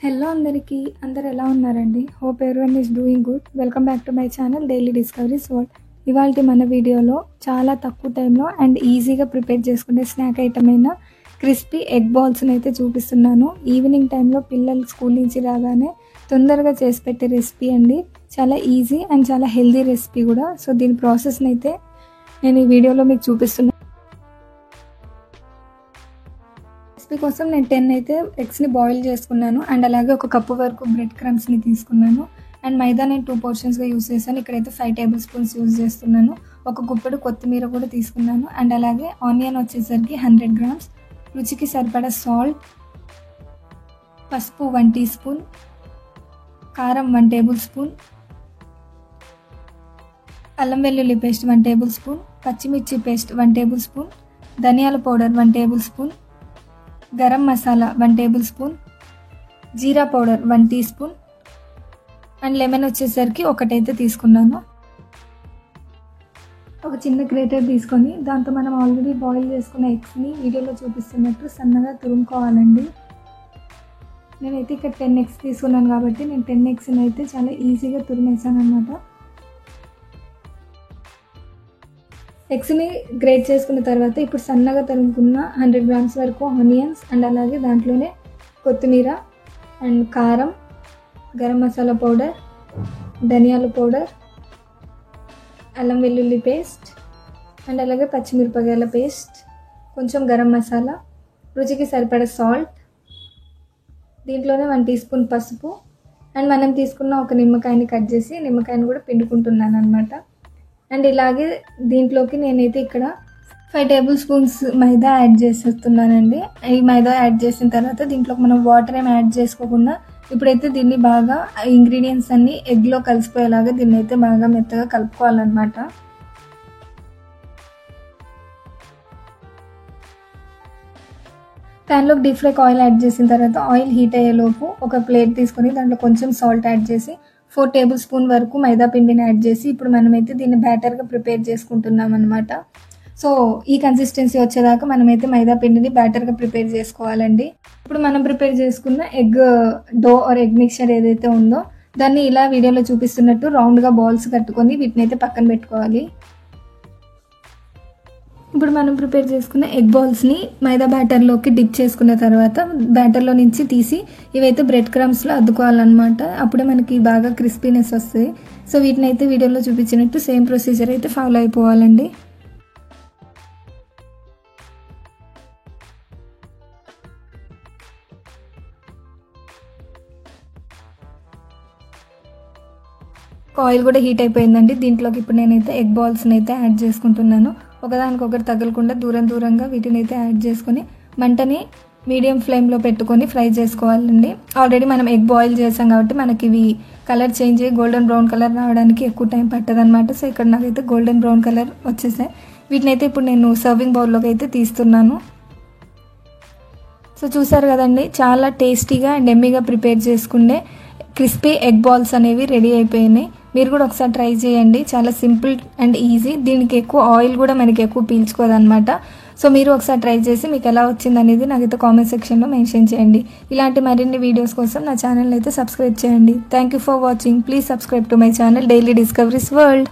Hello అందరికీ అందరు ఎలా ఉన్నారండి? Hope everyone is doing good. Welcome back to my channel daily discoveries world. ఇవాళ మన వీడియోలో చాలా తక్కువ టైంలో అండ్ ఈజీగా ప్రిపేర్ చేసుకునే స్నాక్ ఐటమ్ అయిన క్రిస్పీ ఎగ్ బాల్స్ని అయితే చూపిస్తున్నాను. ఈవినింగ్ టైంలో పిల్లలు స్కూల్ నుంచి రాగానే తొందరగా చేసి పెట్టే రెసిపీ అండి. చాలా ఈజీ అండ్ చాలా హెల్దీ రెసిపీ కూడా. సో దీని ప్రాసెస్ని అయితే నేను ఈ వీడియోలో మీకు చూపిస్తున్నాను. రెసిపీ కోసం నేను 10 అయితే ఎగ్స్ని బాయిల్ చేసుకున్నాను అండ్ అలాగే ఒక కప్పు వరకు బ్రెడ్ క్రమ్స్ని తీసుకున్నాను అండ్ మైదా నేను 2 పోర్షన్స్గా యూస్ చేశాను. ఇక్కడైతే 5 టేబుల్ స్పూన్స్ యూజ్ చేస్తున్నాను. ఒక గుప్పెడు కొత్తిమీర కూడా తీసుకున్నాను అండ్ అలాగే ఆనియన్ వచ్చేసరికి 100 గ్రామ్స్, రుచికి సరిపడా సాల్ట్, పసుపు 1 టీ స్పూన్, కారం 1 టేబుల్ స్పూన్, అల్లం వెల్లుల్లి పేస్ట్ 1 టేబుల్ స్పూన్, పచ్చిమిర్చి పేస్ట్ 1 టేబుల్ స్పూన్, ధనియాల powder 1 tablespoon, garam masala 1 tablespoon, జీరా powder 1 teaspoon and lemon వచ్చేసరికి ఒకటైతే తీసుకున్నాను. ఒక చిన్న గ్రేటర్ తీసుకొని దాంతో మనం ఆల్రెడీ బాయిల్ చేసుకున్న ఎగ్స్ని వీడియోలో చూపిస్తున్నట్టు సన్నగా తురుముకోవాలండి. నేనైతే ఇక్కడ 10 ఎగ్స్ తీసుకున్నాను కాబట్టి నేను 10 ఎగ్స్ని అయితే చాలా ఈజీగా తురిమేసాను అనమాట. ఎగ్స్ని గ్రేట్ చేసుకున్న తర్వాత ఇప్పుడు సన్నగా తరుముకున్న 100 గ్రామ్స్ వరకు ఆనియన్స్ అండ్ అలాగే దాంట్లోనే కొత్తిమీర అండ్ కారం, గరం మసాలా పౌడర్, ధనియాల పౌడర్, అల్లం వెల్లుల్లి పేస్ట్ అండ్ అలాగే పచ్చిమిరపకాయల పేస్ట్, కొంచెం గరం మసాలా, రుచికి సరిపడా సాల్ట్, దీంట్లోనే 1 టీ స్పూన్ పసుపు అండ్ మనం తీసుకున్న ఒక నిమ్మకాయని కట్ చేసి నిమ్మకాయని కూడా పిండుకుంటున్నాను అనమాట. అండ్ ఇలాగే దీంట్లోకి నేనైతే ఇక్కడ 5 టేబుల్ స్పూన్స్ మైదా యాడ్ చేసేస్తున్నానండి. ఈ మైదా యాడ్ చేసిన తర్వాత దీంట్లోకి మనం వాటర్ ఏమి యాడ్ చేసుకోకుండా ఇప్పుడైతే దీన్ని బాగా ఇంగ్రీడియంట్స్ అన్నీ ఎగ్లో కలిసిపోయేలాగా దీన్ని అయితే బాగా మెత్తగా కలుపుకోవాలన్నమాట. ప్యాన్లోకి డీప్ ఫ్రైకి ఆయిల్ యాడ్ చేసిన తర్వాత ఆయిల్ హీట్ అయ్యేలోపు ఒక ప్లేట్ తీసుకొని దాంట్లో కొంచెం సాల్ట్ యాడ్ చేసి 4 టేబుల్ స్పూన్ వరకు మైదా పిండిని యాడ్ చేసి ఇప్పుడు మనమైతే దీన్ని బ్యాటర్గా ప్రిపేర్ చేసుకుంటున్నాం అనమాట. సో ఈ కన్సిస్టెన్సీ వచ్చేదాకా మనమైతే మైదా పిండిని బ్యాటర్గా ప్రిపేర్ చేసుకోవాలండి. ఇప్పుడు మనం ప్రిపేర్ చేసుకున్న egg dough or egg mixture ఏదైతే ఉందో దాన్ని ఇలా వీడియోలో చూపిస్తున్నట్టు రౌండ్గా బాల్స్ కట్టుకొని వీటిని అయితే పక్కన పెట్టుకోవాలి. ఇప్పుడు మనం ప్రిపేర్ చేసుకున్న ఎగ్ బాల్స్ని మైదా బ్యాటర్లోకి డిప్ చేసుకున్న తర్వాత బ్యాటర్లో నుంచి తీసి ఇవైతే బ్రెడ్ క్రమ్స్లో అద్దుకోవాలన్నమాట. అప్పుడే మనకి బాగా క్రిస్పీనెస్ వస్తాయి. సో వీటిని అయితే వీడియోలో చూపించినట్టు సేమ్ ప్రొసీజర్ అయితే ఫాలో అయిపోవాలండి. ఆయిల్ కూడా హీట్ అయిపోయిందండి. దీంట్లోకి ఇప్పుడు నేనైతే ఎగ్ బాల్స్ని అయితే యాడ్ చేసుకుంటున్నాను. ఒకదానికొకటి తగలకుండా దూరంగా వీటిని అయితే యాడ్ చేసుకొని మంటని మీడియం ఫ్లేమ్లో పెట్టుకొని ఫ్రై చేసుకోవాలండి. ఆల్రెడీ మనం ఎగ్ బాయిల్ చేసాం కాబట్టి మనకి ఇవి కలర్ చేంజ్ అయ్యి గోల్డెన్ బ్రౌన్ కలర్ రావడానికి ఎక్కువ టైం పట్టదనమాట. సో ఇక్కడ నాకైతే గోల్డెన్ బ్రౌన్ కలర్ వచ్చేసాయి. వీటిని అయితే ఇప్పుడు నేను సర్వింగ్ బౌల్లోకి అయితే తీస్తున్నాను. సో చూసారు కదండి, చాలా టేస్టీగా అండ్ ఎమ్మీగా ప్రిపేర్ చేసుకునే క్రిస్పీ ఎగ్ బాల్స్ అనేవి రెడీ అయిపోయినాయి. మీరు కూడా ఒకసారి ట్రై చేయండి. చాలా సింపుల్ అండ్ ఈజీ. దీనికి ఎక్కువ ఆయిల్ కూడా మనకి ఎక్కువ పీల్చుకోదన్నమాట. సో మీరు ఒకసారి ట్రై చేసి మీకు ఎలా వచ్చింది అనేది నాకైతే కామెంట్ సెక్షన్లో మెన్షన్ చేయండి. ఇలాంటి మరిన్ని వీడియోస్ కోసం నా ఛానల్ అయితే సబ్స్క్రైబ్ చేయండి. Thank you for watching. Please subscribe to my channel daily discoveries world.